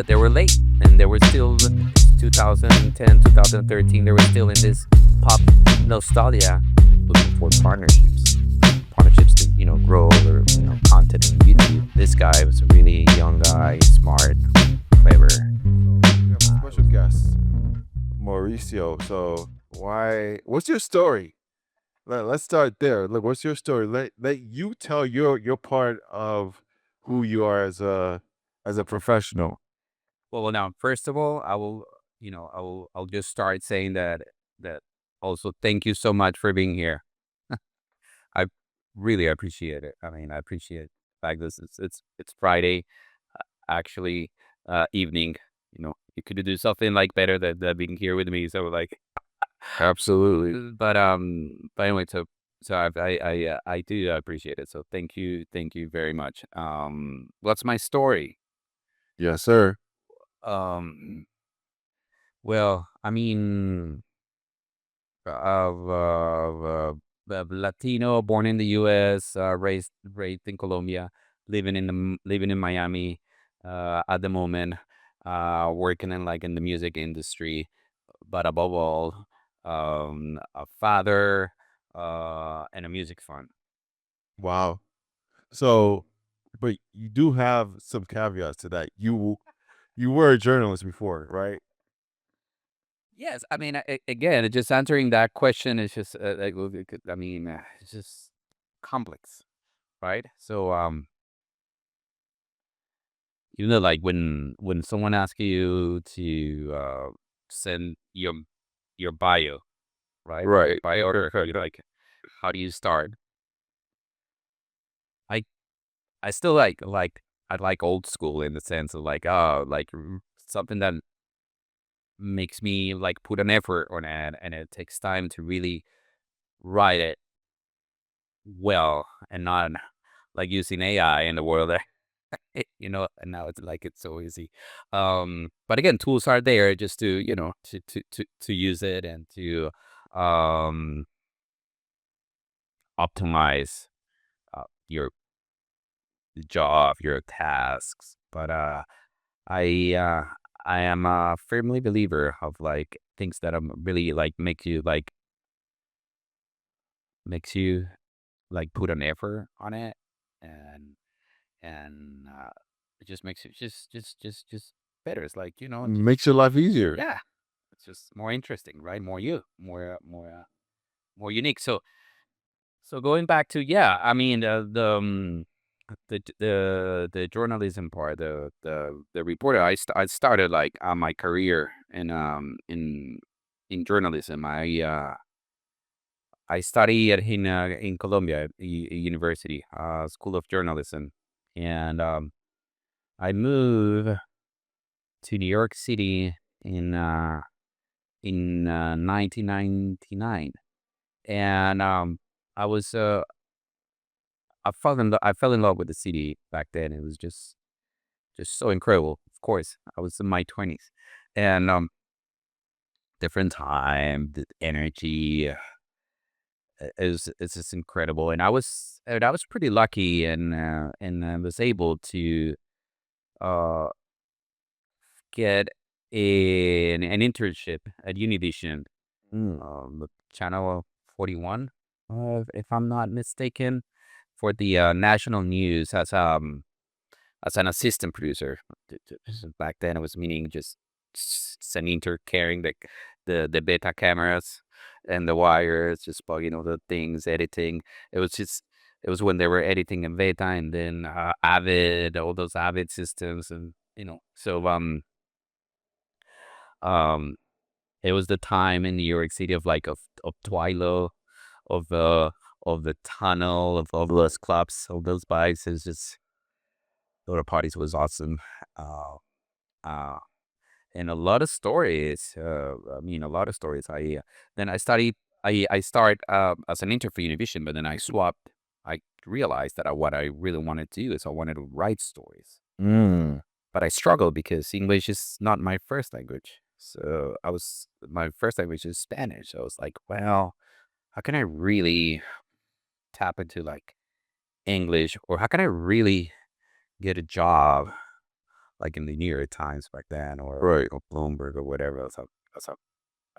they were late, and they were still 2010, 2013. They were still in this pop nostalgia, looking for partnerships to grow their content on YouTube. This guy was a really young guy, smart, clever. We have a special guest, Mauricio. So what's your story? Let's start there. Look, what's your story? Let you tell your part of who you are as a professional. Well, now, first of all, I'll just start saying that also thank you so much for being here. I really appreciate it. I mean, I appreciate the fact this it's Friday, actually, evening. You could do something like better than being here with me. So like, Absolutely. but anyway, so I do appreciate it. So thank you very much. What's my story? Yes, sir. Um, well, I mean, Latino, born in the U.S., raised in Colombia, living in Miami, at the moment, working in the music industry, but above all, a father, and a music fan. Wow. So, but you do have some caveats to that. You were a journalist before, right? Yes, I mean, again, just answering that question is just I mean, it's just complex, right? So, like when someone asks you to send your bio, right? Right. Bio, or like, how do you start? I I still I like old school in the sense of like, something that makes me like put an effort on it, and it takes time to really write it well, and not like using AI in the world. And now it's so easy. But again, tools are there just to to use it and to um optimize your job, your tasks. But I uh I am a firmly believer of like things that really like makes you like put an effort on it, and it just makes it just better. It's like, Makes your life easier. yeah, it's just more interesting, right? More unique. So going back to, yeah, I mean, the journalism part, the reporter. I started like my career in journalism. I studied in Colombia, university, School of Journalism, and I moved to New York City in 1999, and I was I fell in love with the city back then. It was just so incredible. Of course, I was in my 20s, and different time, the energy is it's just incredible. And I was pretty lucky, and I was able to uh get an internship at Univision, Mm. channel 41, if I'm not mistaken, for the national news as an assistant producer. So back then, it was meaning just an intern carrying the beta cameras and the wires, just plugging all the things, editing. It was just it was when they were editing in beta, and then Avid, all those Avid systems, and so um it was the time in New York City of like of Twilo, of the tunnel, of all those clubs, all those bikes. It's just the parties was awesome. Uh, uh, and a lot of stories. I mean, a lot of stories. Then I studied. I start as an intern for Univision, but then I swapped. I realized that what I really wanted to do is I wanted to write stories, Mm. but I struggled because English is not my first language. So my first language is Spanish. So I was like, well, how can I really tap into like English, or how can I really get a job like in the New York Times back then, Right. or Bloomberg or whatever, as a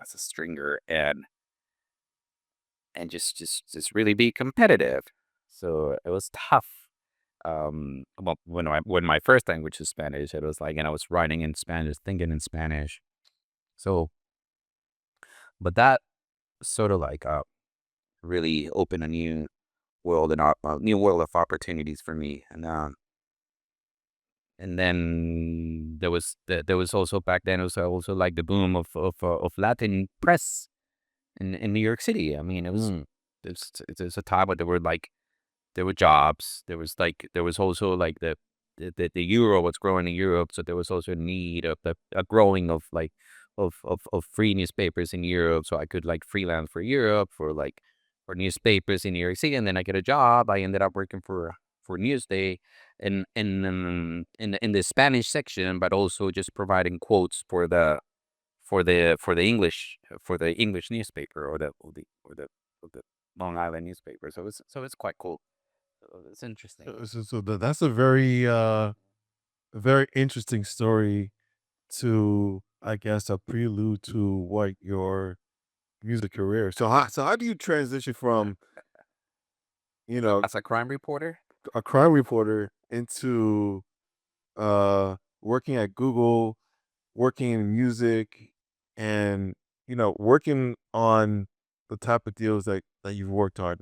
as a stringer, and just really be competitive. So it was tough. Well, when my first language was Spanish, it was like, and I was writing in Spanish, thinking in Spanish. So, but that sort of like really opened a new world, and a new world of opportunities for me. And then there was also back then, it was also like the boom of Latin press in New York City. I mean, Mm. there's a time where there were jobs. There was also like the euro was growing in Europe, so there was also a need of a growing of like of free newspapers in Europe. So I could like freelance for Europe for newspapers in New York City, and then I get a job. I ended up working for Newsday in the Spanish section, but also just providing quotes for the English newspaper, or the Long Island newspaper. So it's quite cool. So it's interesting. That's a very interesting story to, I guess, a prelude to what your music career. So how do you transition from, you know, As a crime reporter, a crime reporter into working at Google, working in music, and working on the type of deals that you've worked on?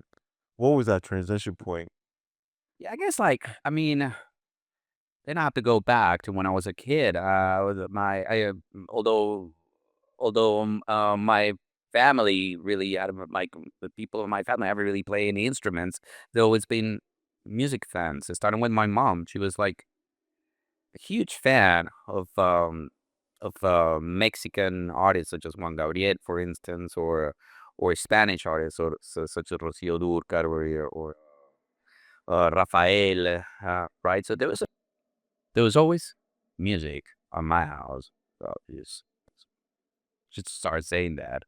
What was that transition point? yeah, I guess like I mean, then I have to go back to when I was a kid. My family really out of like the people in my family haven't really played any instruments. They've always been music fans. Starting with my mom, she was like a huge fan of Mexican artists such as Juan Gabriel, for instance, or Spanish artists, such as Rocío Dúrcal, or Rafael, right? So there was always music on my house. So just start saying that.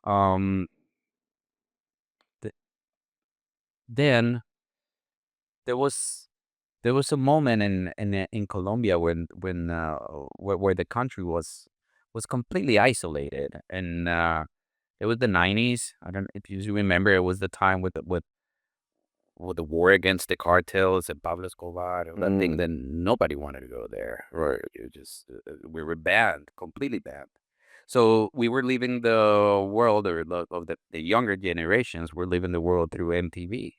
Um, th- then there was there was a moment in Colombia where the country was completely isolated, and it was the 90s. I don't know if you remember. It was the time with the war against the cartels and Pablo Escobar, and that thing. Mm. Then nobody wanted to go there. Right. We were banned, completely banned. So we were leaving the world, or the younger generations were leaving the world through MTV,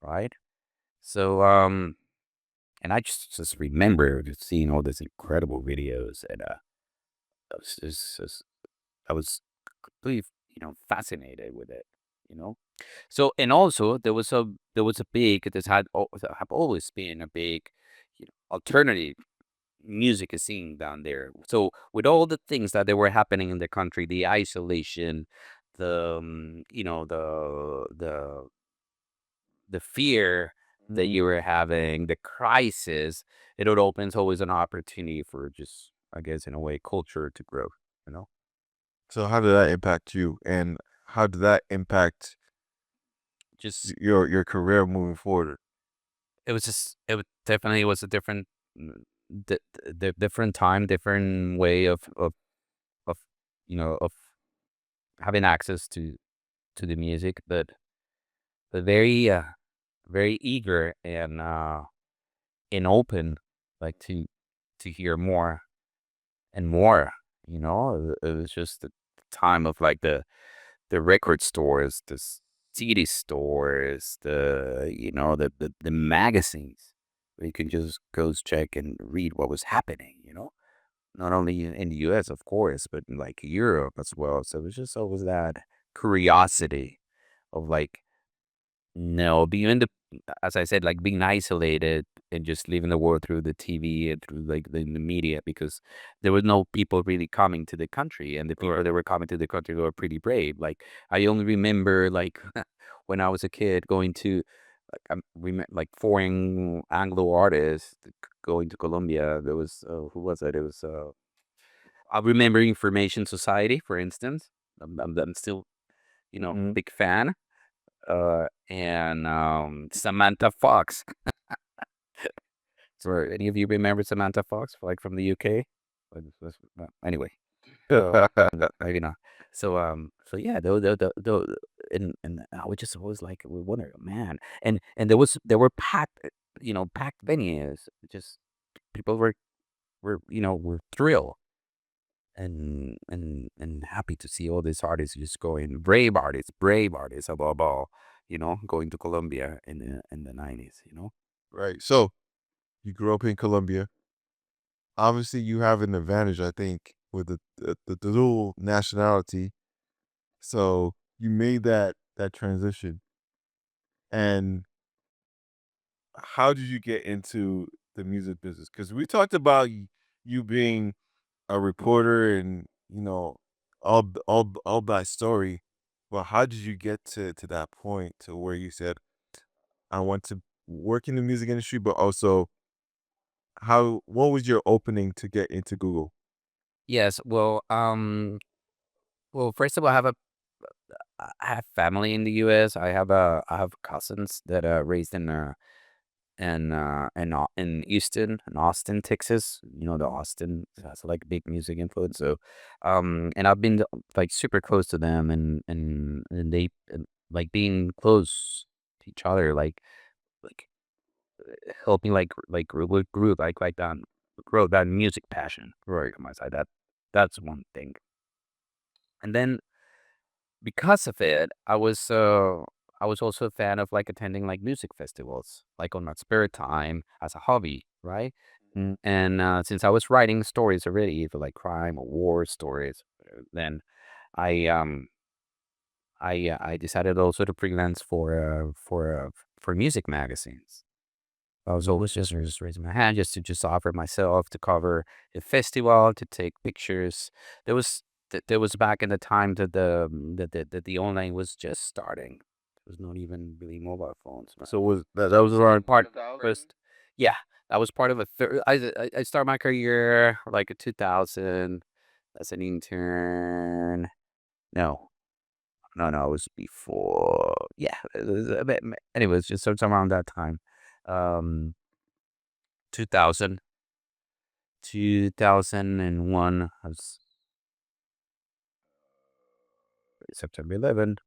right? So and I just remember just seeing all these incredible videos, and I was just I was completely, fascinated with it, you know. So, and also there was a big this had have always been a big, alternative music scene down there. So with all the things that they were happening in the country, the isolation, the the fear that Mhm. you were having, the crisis, it would opens always an opportunity for just, I guess, in a way, culture to grow, you know? So how did that impact you, and how did that impact Just, your career moving forward? definitely was a different, different time, different way of, of having access to the music, but very eager and open, like to hear more and more, it was just the time of like the record stores, CD stores, the magazines where you can just go check and read what was happening, not only in the US, of course, but in like Europe as well. So it was just always that curiosity of like, no, being as I said, like being isolated and just leaving the world through the TV and through like the media, because there was no people really coming to the country, and the people Right. that were coming to the country were pretty brave. Like I only remember like when I was a kid going to like foreign Anglo artists going to Colombia. There was who was it? It was I remember Information Society, for instance. I'm still, Mhm. big fan. And Samantha Fox. So any of you remember Samantha Fox, like from the UK? Anyway, so maybe not. So yeah, and I was just always like, we wonder, man, and there were packed, packed venues. Just people were thrilled and happy to see all these artists just going, brave artists above all, going to Colombia in the 90s. Right. So you grew up in Colombia. Obviously, you have an advantage, I think, with the dual nationality. So you made that transition. And how did you get into the music business? Because we talked about you being a reporter and all that story. Well, how did you get to that point to where you said, I want to work in the music industry, but also what was your opening to get into Google? Yes, well, first of all, I have family in the U.S. I have cousins that are raised in Houston, in Austin, Texas. The Austin has like big music influence. So, and I've been like super close to them, and they like being close to each other, like helped me like grew like that grow that music passion right on my side. That's one thing, and then because of it, I was also a fan of like attending like music festivals, like on my spare time as a hobby, right? And since I was writing stories already for like crime or war stories, then I I decided also to freelance for music magazines. I was always just raising my hand just offer myself to cover a festival, to take pictures. There was there was back in the time that the online was just starting. There was not even really mobile phones. So that was around Part first, yeah, that was part of a third. I started my career like a 2000 as an intern. No, no, it was before. Yeah, it was a bit. Anyways, just sometime around that time. Um, 2000, 2001. I was September 11th.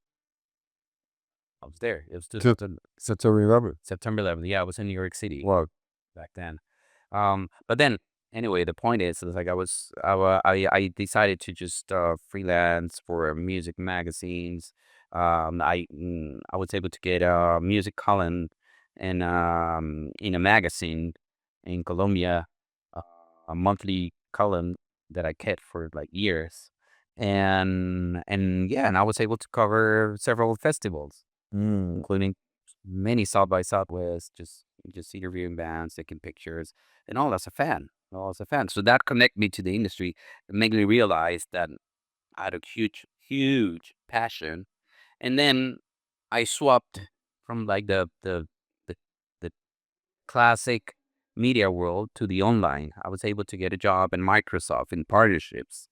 I was there. It was to 2000, September 11th. September 11th. Yeah, I was in New York City Wow. back then. But then anyway, the point is like I decided to just freelance for music magazines. I was able to get a music column in a magazine in Colombia, uh, a monthly column that I kept for like years, and yeah, and I was able to cover several festivals, Mm. including many South by Southwest, just interviewing bands, taking pictures, and all as a fan. All as a fan. So that connected me to the industry and made me realize that I had a huge passion. And then I swapped from like the, the classic media world to the online. I was able to get a job in Microsoft in partnerships.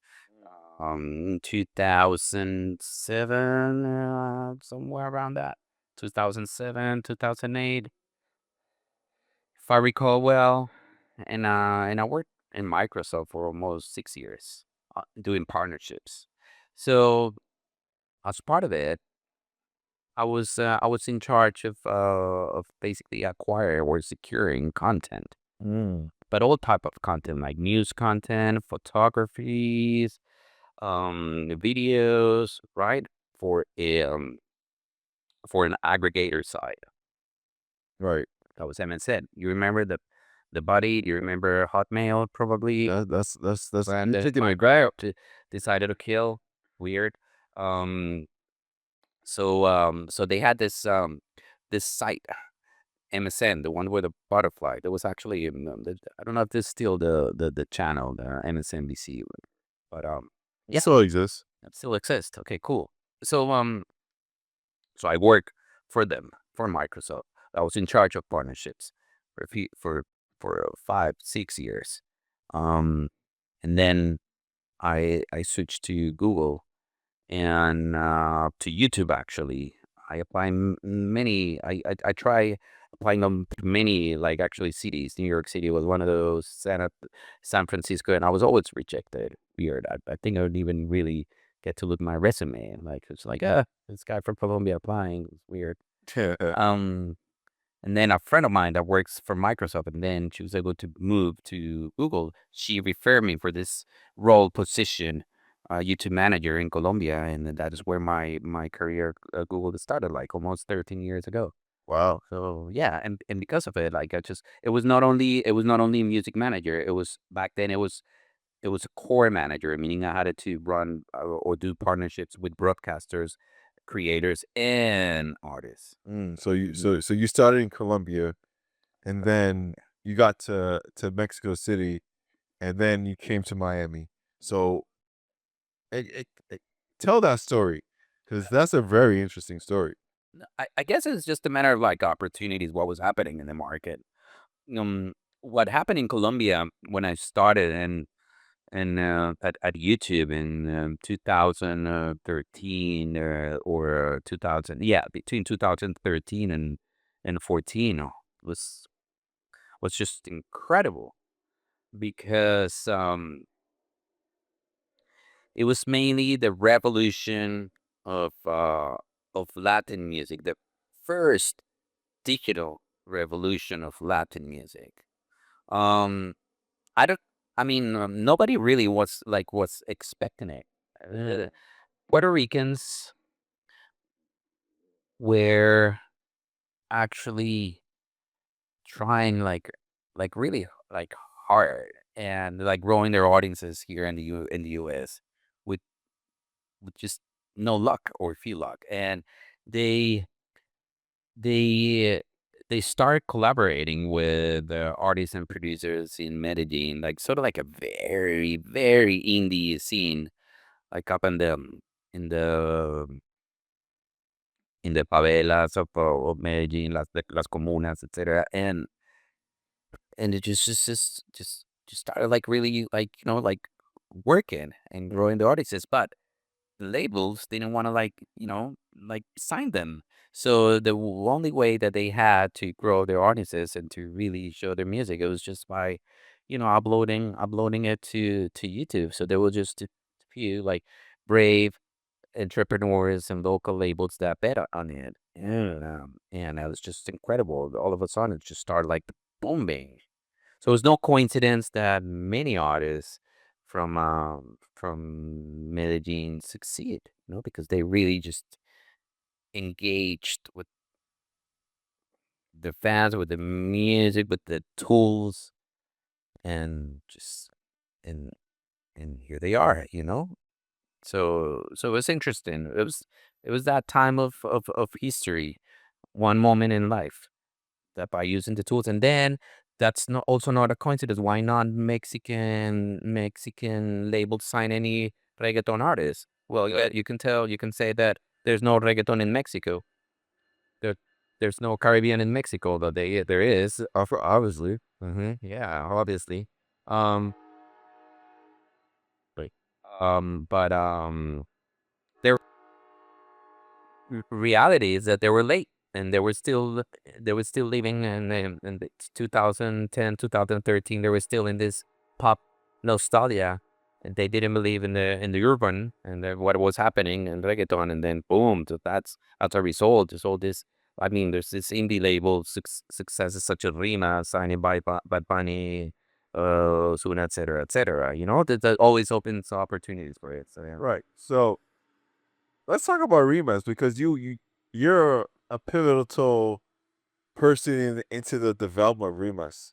2007, somewhere around that. 2007, 2008, if I recall well. And I worked in Microsoft for almost 6 years, doing partnerships. So as part of it, I was in charge of basically acquiring or securing content, Mm. but all type of content like news content, photographies, videos, right? For for an aggregator site. Right. That was MSN. You remember the buddy? Do you remember Hotmail? Probably That's when you're the taking it back. Microsoft decided to kill. Weird. Um. So they had this site MSN, the one with the butterfly. There was actually I don't know if this is still the channel, the MSNBC, but It yeah, still exists. it still exists. Okay, cool. So so I work for them, for Microsoft. I was in charge of partnerships for 5, 6 years. Um, and then I switched to Google and to YouTube actually. I apply many. I try. applying on many, like, actually cities. New York City was one of those, San Francisco, and I was always rejected. Weird. I think I would even really get to look at my resume, and, like, it's like, this guy from Colombia applying. It's weird. Um, and then a friend of mine that works for Microsoft, and then she was able to move to Google. She referred me for this role position, YouTube manager in Colombia, and that is where my career at Google started, like almost 13 years ago. Wow. So yeah, and because of it, like, it was not only a music manager. It was back then. It was a core manager, meaning I had to run, or do partnerships with broadcasters, creators, and artists. So you Mhm. so you started in Colombia, and then you got to Mexico City, and then you came to Miami. So tell that story, because that's a very interesting story. I guess it's just a matter of, like, opportunities, what was happening in the market. Um, what happened in Colombia when I started at YouTube in 2013, or 2000, yeah, between 2013 and 14, was was just incredible because it was mainly the revolution of Latin music, the first digital revolution of Latin music. Um, I don't. I mean, nobody really was expecting it. Uh, Puerto Ricans were actually trying, like really, like, hard, and, like, growing their audiences here in the U.S. with with just no luck or few luck, and they They they start collaborating with, artists and producers in Medellin, like, sort of like a very, very indie scene, like, up in the in the favelas of Medellin, las comunas, etcétera, and it just started, like, really, like, like, working and growing the audiences, but the labels didn't wanna, like, like, sign them. So the only way that they had to grow their audiences and to really show their music, it was just by, uploading it to YouTube. So there were just a few, like, brave entrepreneurs and local labels that bet on it, and that was just incredible. All of a sudden, it just started, like, booming. So it's no coincidence that many artists from Medellin succeed, because they really just engaged with the fans, with the music, with the tools, and just and and here they are, So it's interesting. It was that time of history, one moment in life, that by using the tools, and then that's not also not a coincidence. Why not Mexican labels sign any reggaeton artists? Well, yeah, you can say that there's no reggaeton in Mexico. There, there's no Caribbean in Mexico, but there is, obviously. Yeah, obviously. Um, but there reality is that they were late, and they were still living in the 2010, 2013. They were still in this pop nostalgia, and they didn't believe in the urban and what was happening in reggaeton. And then boom, that's a result. There's all this. I mean, there's this indie label successes such as Rima signing by Bad Bunny, Ozuna, et cetera, et cetera. That always opens opportunities for it. So yeah. Right. So let's talk about Rimas, because you're a pivotal person into the development of Rimas,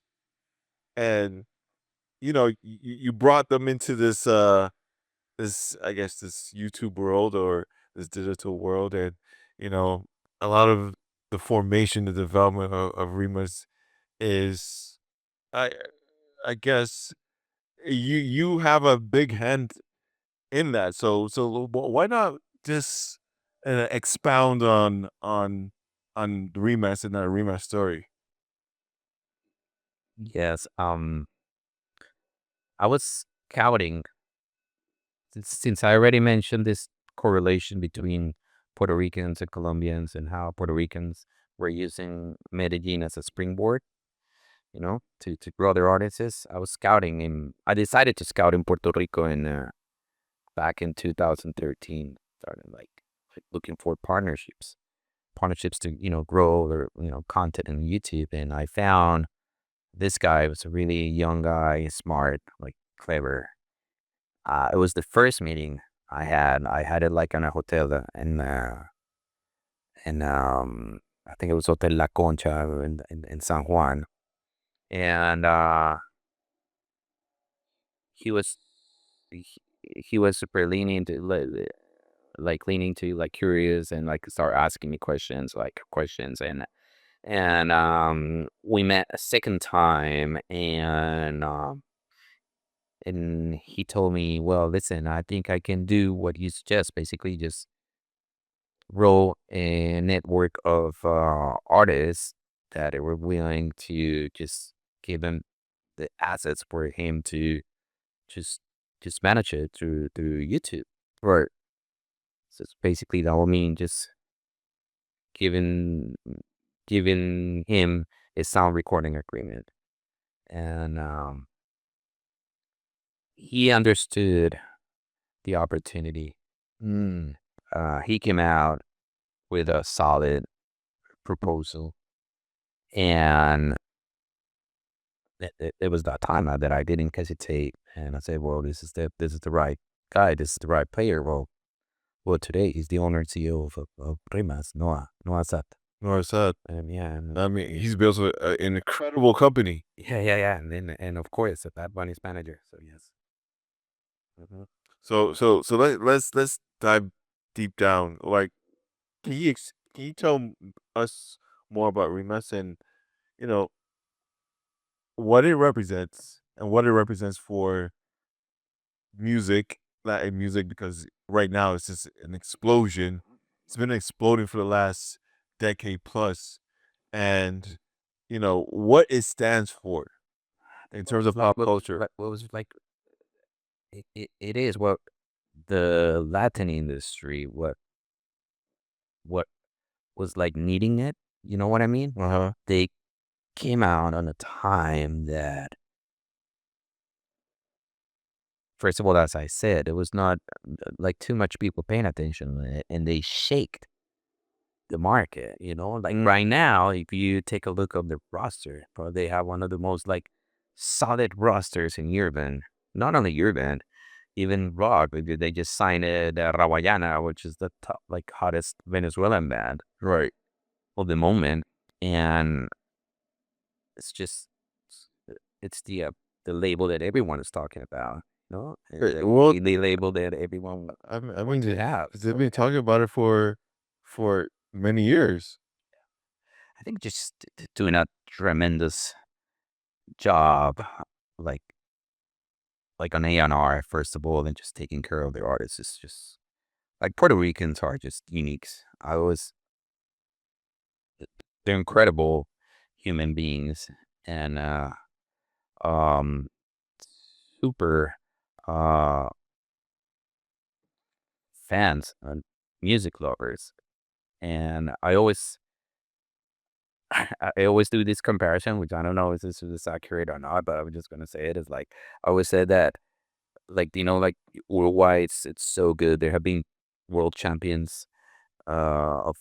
and you brought them into this, I guess, this YouTube world, or this digital world, and you know a lot of the formation, the development of Rimas is, I I guess, you have a big hand in that. So why not just expound on the Rimas and that Rimas story? Yes. I was scouting, since I already mentioned this correlation between Puerto Ricans and Colombians, and how Puerto Ricans were using Medellin as a springboard, to grow their audiences. I was scouting in. I decided to scout in Puerto Rico in back in 2013. Started like looking for partnerships to grow their content on YouTube, and I found this guy was a really young guy, smart, like clever. It was the first meeting I had. I had it like in a hotel in I think it was Hotel La Concha in San Juan, and he was he, he was super leaning to leaning to like curious and like start asking me questions and we met a second time and he told me, well, listen, I think I can do what you suggest, basically just grow a network of artists that were willing to just give him the assets for him to just just manage it through YouTube. Right. So it's basically that will mean just giving giving him a sound recording agreement. And he understood the opportunity. Mm. He came out with a solid proposal, and it was that time that I didn't hesitate, and I said, "Well, this is the right guy. This is the right player." Well, today he's the owner and CEO of Rimas, Noah Sat. No, it's sad. And yeah, I mean, he's built an incredible company. yeah, and of course, a Bad Bunny's manager. So yes. Mhm. So let's dive deep down. Like, can you tell us more about Remus and you know what it represents and what it represents for music, Latin music, because right now it's just an explosion. It's been exploding for the last decade plus, and what it stands for in What terms was of like pop culture. what was like it is what the Latin industry what was like needing it. You know what I mean? Uh huh. They came out on a time that, first of all, as I said, it was not like too much people paying attention to it, and they shaked the market. Like Mm. right now, if you take a look of the roster, bro, they have one of the most like solid rosters in urban, not only urban, even rock. They just signed Rawayana, which is the top, like hottest Venezuelan band Right. of the moment, and it's just it's the label that everyone is talking about. Well, The label that everyone I mean, wants to have. they've been talking about it for many years. I think just doing a tremendous job, like on A&R first of all, and just taking care of their artists is just like Puerto Ricans are just uniques. They're incredible human beings and um super uh fans and music lovers. And I always do this comparison, which I don't know if this is accurate or not, but I'm just gonna say it is like I always said that like like Uruguay, it's so good. There have been world champions of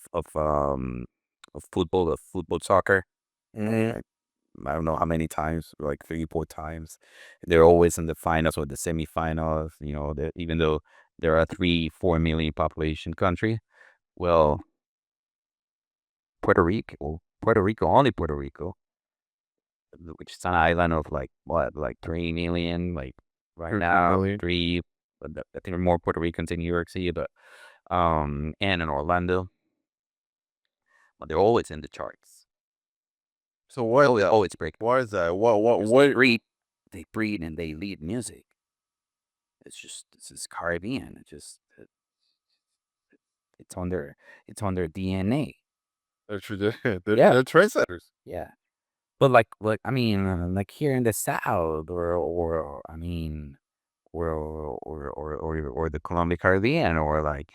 football soccer. Mhm. I don't know how many times, like 3, 4 times. They're always in the finals or the semifinals. Even though they're a 3, 4 million population country. Well, only Puerto Rico, which is an island of like what, like 3 million, like right 13 now, million. three. But I think there are more Puerto Ricans in New York City, but and in Orlando, but they're always in the charts. So what? Always break. Why is that? What? Because What? they breed and they lead music. This is Caribbean. It's on their DNA. They're tradi- they're, Yeah, they're trendsetters. yeah. But like I mean, like here in the South, or I mean, or the Colombia Caribbean, or like